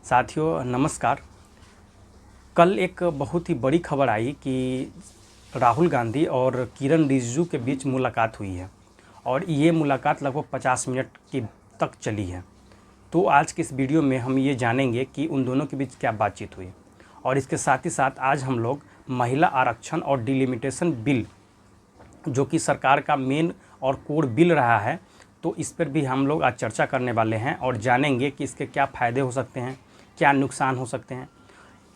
साथियों नमस्कार। कल एक बहुत ही बड़ी खबर आई कि राहुल गांधी और किरण रिजिजू के बीच मुलाकात हुई है और ये मुलाकात लगभग 50 मिनट की तक चली है। तो आज के इस वीडियो में हम ये जानेंगे कि उन दोनों के बीच क्या बातचीत हुई और इसके साथ ही साथ आज हम लोग महिला आरक्षण और डिलिमिटेशन बिल, जो कि सरकार का मेन और कोर बिल रहा है, तो इस पर भी हम लोग आज चर्चा करने वाले हैं और जानेंगे कि इसके क्या फ़ायदे हो सकते हैं, क्या नुकसान हो सकते हैं।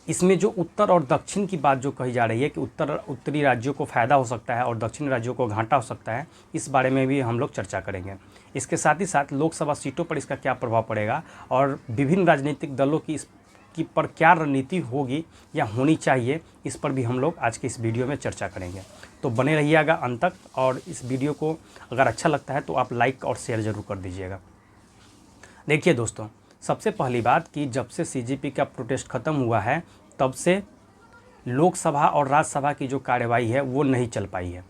इसमें जो उत्तर और दक्षिण की बात जो कही जा रही है कि उत्तरी राज्यों को फ़ायदा हो सकता है और दक्षिणी राज्यों को घाटा हो सकता है, इस बारे में भी हम लोग चर्चा करेंगे। इसके साथ ही साथ लोकसभा सीटों पर इसका क्या प्रभाव पड़ेगा और विभिन्न राजनीतिक दलों की पर क्या रणनीति होगी या होनी चाहिए, इस पर भी हम लोग आज के इस वीडियो में चर्चा करेंगे। तो बने रहिएगा अंत तक और इस वीडियो को अगर अच्छा लगता है तो आप लाइक और शेयर ज़रूर कर दीजिएगा। देखिए दोस्तों, सबसे पहली बात कि जब से सीजेपी का प्रोटेस्ट ख़त्म हुआ है तब से लोकसभा और राज्यसभा की जो कार्यवाही है वो नहीं चल पाई है।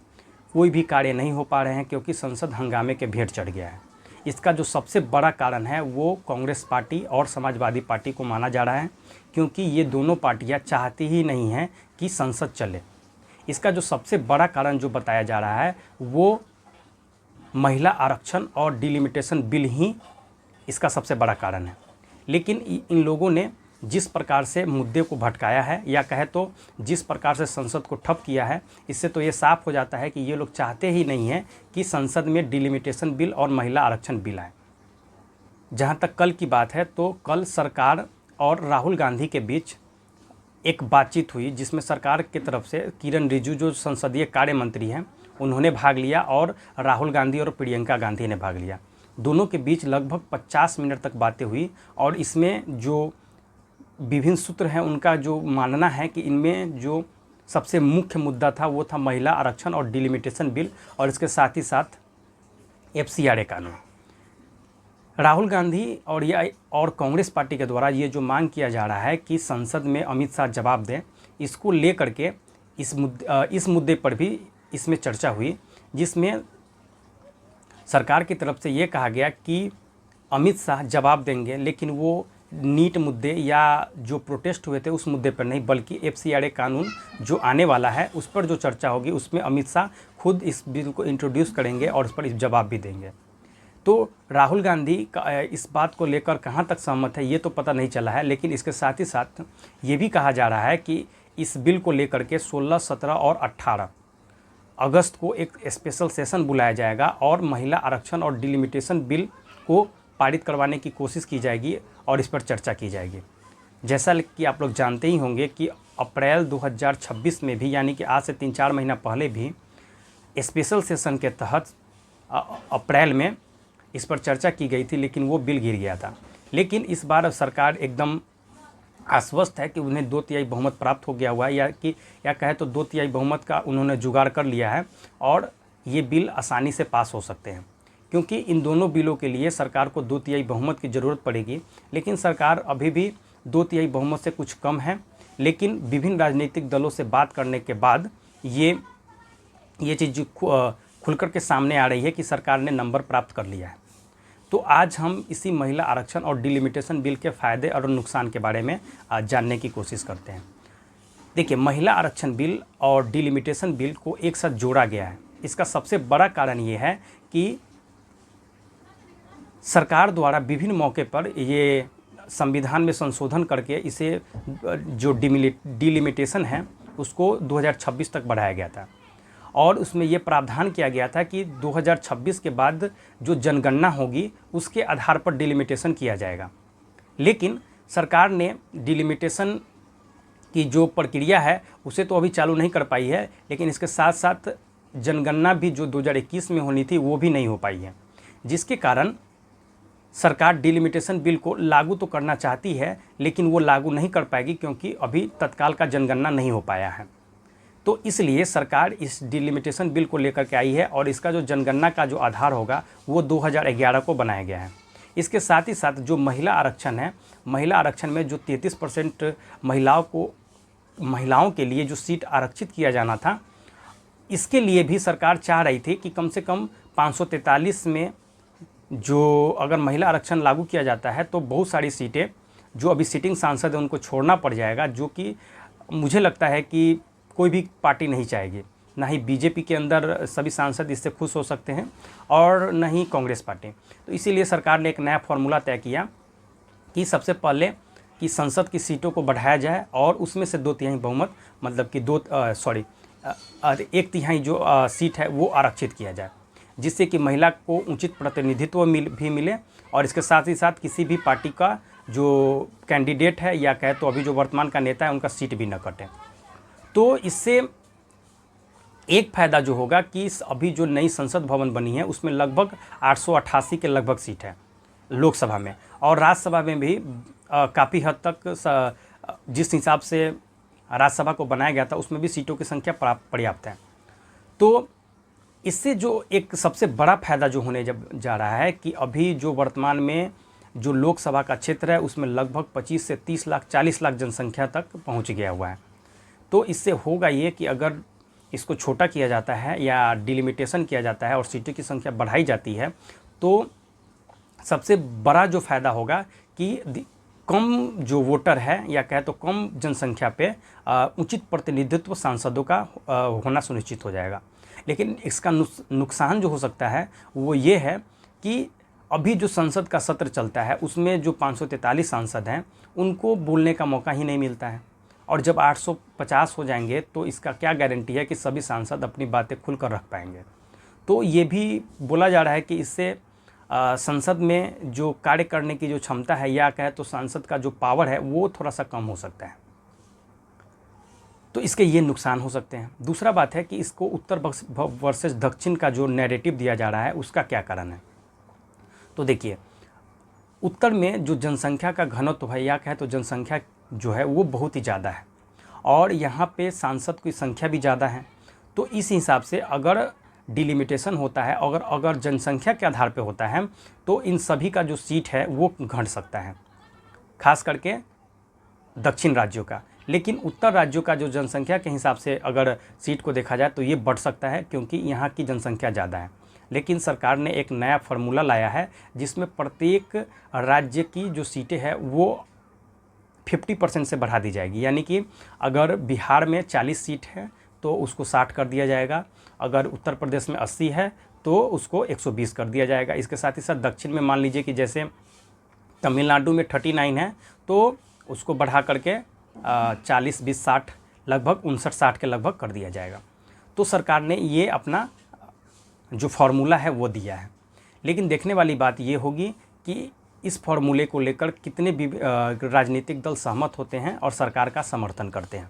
कोई भी कार्य नहीं हो पा रहे हैं क्योंकि संसद हंगामे के भेंट चढ़ गया है। इसका जो सबसे बड़ा कारण है वो कांग्रेस पार्टी और समाजवादी पार्टी को माना जा रहा है, क्योंकि ये दोनों पार्टियां चाहती ही नहीं हैं कि संसद चले। इसका जो सबसे बड़ा कारण जो बताया जा रहा है वो महिला आरक्षण और डिलिमिटेशन बिल ही इसका सबसे बड़ा कारण है। लेकिन इन लोगों ने जिस प्रकार से मुद्दे को भटकाया है या कहे तो जिस प्रकार से संसद को ठप किया है, इससे तो ये साफ हो जाता है कि ये लोग चाहते ही नहीं हैं कि संसद में डिलिमिटेशन बिल और महिला आरक्षण बिल आए। जहाँ तक कल की बात है तो कल सरकार और राहुल गांधी के बीच एक बातचीत हुई जिसमें सरकार की तरफ से किरण रिजिजू जो संसदीय कार्य मंत्री हैं उन्होंने भाग लिया और राहुल गांधी और प्रियंका गांधी ने भाग लिया। दोनों के बीच लगभग 50 मिनट तक बातें हुई और इसमें जो विभिन्न सूत्र हैं उनका जो मानना है कि इनमें जो सबसे मुख्य मुद्दा था वो था महिला आरक्षण और डिलिमिटेशन बिल और इसके साथ ही साथ FCRA कानून। राहुल गांधी और कांग्रेस पार्टी के द्वारा ये जो मांग किया जा रहा है कि संसद में अमित शाह जवाब दें, इसको लेकर के इस मुद्दे पर भी इसमें चर्चा हुई, जिसमें सरकार की तरफ से ये कहा गया कि अमित शाह जवाब देंगे, लेकिन वो नीट मुद्दे या जो प्रोटेस्ट हुए थे उस मुद्दे पर नहीं, बल्कि FCRA कानून जो आने वाला है उस पर जो चर्चा होगी उसमें अमित शाह खुद इस बिल को इंट्रोड्यूस करेंगे और उस पर जवाब भी देंगे। तो राहुल गांधी का इस बात को लेकर कहाँ तक सहमत है ये तो पता नहीं चला है, लेकिन इसके साथ ही साथ ये भी कहा जा रहा है कि इस बिल को लेकर के 16, 17 और 18 अगस्त को एक स्पेशल सेशन बुलाया जाएगा और महिला आरक्षण और डिलिमिटेशन बिल को पारित करवाने की कोशिश की जाएगी और इस पर चर्चा की जाएगी। जैसा कि आप लोग जानते ही होंगे कि अप्रैल 2026 में भी, यानी कि आज से 3-4 महीना पहले भी स्पेशल सेशन के तहत अप्रैल में इस पर चर्चा की गई थी, लेकिन वो बिल गिर गया था। लेकिन इस बार सरकार एकदम आश्वस्त है कि उन्हें 2/3 बहुमत प्राप्त हो गया हुआ है, या कहे तो 2/3 बहुमत का उन्होंने जुगाड़ कर लिया है और ये बिल आसानी से पास हो सकते हैं, क्योंकि इन दोनों बिलों के लिए सरकार को 2/3 बहुमत की ज़रूरत पड़ेगी। लेकिन सरकार अभी भी 2/3 बहुमत से कुछ कम है, लेकिन विभिन्न राजनीतिक दलों से बात करने के बाद ये चीज़ खुलकर के सामने आ रही है कि सरकार ने नंबर प्राप्त कर लिया है। तो आज हम इसी महिला आरक्षण और डिलिमिटेशन बिल के फ़ायदे और नुकसान के बारे में जानने की कोशिश करते हैं। देखिए, महिला आरक्षण बिल और डिलिमिटेशन बिल को एक साथ जोड़ा गया है। इसका सबसे बड़ा कारण ये है कि सरकार द्वारा विभिन्न मौके पर ये संविधान में संशोधन करके इसे जो डिलिमिटेशन है उसको 2026 तक बढ़ाया गया था और उसमें ये प्रावधान किया गया था कि 2026 के बाद जो जनगणना होगी उसके आधार पर डिलिमिटेशन किया जाएगा। लेकिन सरकार ने डिलिमिटेशन की जो प्रक्रिया है उसे तो अभी चालू नहीं कर पाई है, लेकिन इसके साथ साथ जनगणना भी जो 2021 में होनी थी वो भी नहीं हो पाई है, जिसके कारण सरकार डिलिमिटेशन बिल को लागू तो करना चाहती है लेकिन वो लागू नहीं कर पाएगी, क्योंकि अभी तत्काल का जनगणना नहीं हो पाया है। तो इसलिए सरकार इस डिलिमिटेशन बिल को लेकर के आई है और इसका जो जनगणना का जो आधार होगा वो 2011 को बनाया गया है। इसके साथ ही साथ जो महिला आरक्षण है, महिला आरक्षण में जो 33% महिलाओं के लिए जो सीट आरक्षित किया जाना था, इसके लिए भी सरकार चाह रही थी कि कम से कम 543 में जो अगर महिला आरक्षण लागू किया जाता है तो बहुत सारी सीटें जो अभी सिटिंग सांसद है उनको छोड़ना पड़ जाएगा, जो कि मुझे लगता है कि कोई भी पार्टी नहीं चाहेगी। ना ही बीजेपी के अंदर सभी सांसद इससे खुश हो सकते हैं और न ही कांग्रेस पार्टी। तो इसीलिए सरकार ने एक नया फार्मूला तय किया कि सबसे पहले कि संसद की सीटों को बढ़ाया जाए और उसमें से 2/3 बहुमत, मतलब कि 1/3 जो सीट है वो आरक्षित किया जाए, जिससे कि महिला को उचित प्रतिनिधित्व भी मिले और इसके साथ ही साथ किसी भी पार्टी का जो कैंडिडेट है या कहे तो अभी जो वर्तमान का नेता है उनका सीट भी न कटे। तो इससे एक फ़ायदा जो होगा कि अभी जो नई संसद भवन बनी है उसमें लगभग 888 के लगभग सीट है लोकसभा में, और राज्यसभा में भी काफ़ी हद तक जिस हिसाब से राज्यसभा को बनाया गया था उसमें भी सीटों की संख्या पर्याप्त है। तो इससे जो एक सबसे बड़ा फ़ायदा जो होने जा रहा है कि अभी जो वर्तमान में जो लोकसभा का क्षेत्र है उसमें लगभग 25 से 30 लाख 40 लाख जनसंख्या तक पहुंच गया हुआ है। तो इससे होगा ये कि अगर इसको छोटा किया जाता है या डिलिमिटेशन किया जाता है और सीटों की संख्या बढ़ाई जाती है तो सबसे बड़ा जो फ़ायदा होगा कि कम जो वोटर है या कहे तो कम जनसंख्या पे उचित प्रतिनिधित्व सांसदों का होना सुनिश्चित हो जाएगा। लेकिन इसका नुकसान जो हो सकता है वो ये है कि अभी जो संसद का सत्र चलता है उसमें जो 543 सांसद हैं उनको बोलने का मौका ही नहीं मिलता है, और जब 850 हो जाएंगे तो इसका क्या गारंटी है कि सभी सांसद अपनी बातें खुलकर रख पाएंगे। तो ये भी बोला जा रहा है कि इससे संसद में जो कार्य करने की जो क्षमता है या कहे तो सांसद का जो पावर है वो थोड़ा सा कम हो सकता है। तो इसके ये नुकसान हो सकते हैं। दूसरा बात है कि इसको उत्तर वर्सेस दक्षिण का जो नैरेटिव दिया जा रहा है उसका क्या कारण है। तो देखिए, उत्तर में जो जनसंख्या का घनत्व है या कहे तो जनसंख्या जो है वो बहुत ही ज़्यादा है और यहाँ पे सांसद की संख्या भी ज़्यादा है। तो इस हिसाब से अगर डिलिमिटेशन होता है, अगर जनसंख्या के आधार पे होता है तो इन सभी का जो सीट है वो घट सकता है, खास करके दक्षिण राज्यों का। लेकिन उत्तर राज्यों का जो जनसंख्या के हिसाब से अगर सीट को देखा जाए तो ये बढ़ सकता है क्योंकि यहाँ की जनसंख्या ज़्यादा है। लेकिन सरकार ने एक नया फार्मूला लाया है जिसमें प्रत्येक राज्य की जो सीटें हैं वो 50% से बढ़ा दी जाएगी। यानी कि अगर बिहार में 40 सीट है तो उसको 60 कर दिया जाएगा, अगर उत्तर प्रदेश में 80 है तो उसको 120 कर दिया जाएगा। इसके साथ ही साथ दक्षिण में मान लीजिए कि जैसे तमिलनाडु में 39 है तो उसको बढ़ा करके 40, 20, 60 लगभग 59-60 के लगभग कर दिया जाएगा। तो सरकार ने ये अपना जो फार्मूला है वो दिया है। लेकिन देखने वाली बात ये होगी कि इस फार्मूले को लेकर कितने भी राजनीतिक दल सहमत होते हैं और सरकार का समर्थन करते हैं।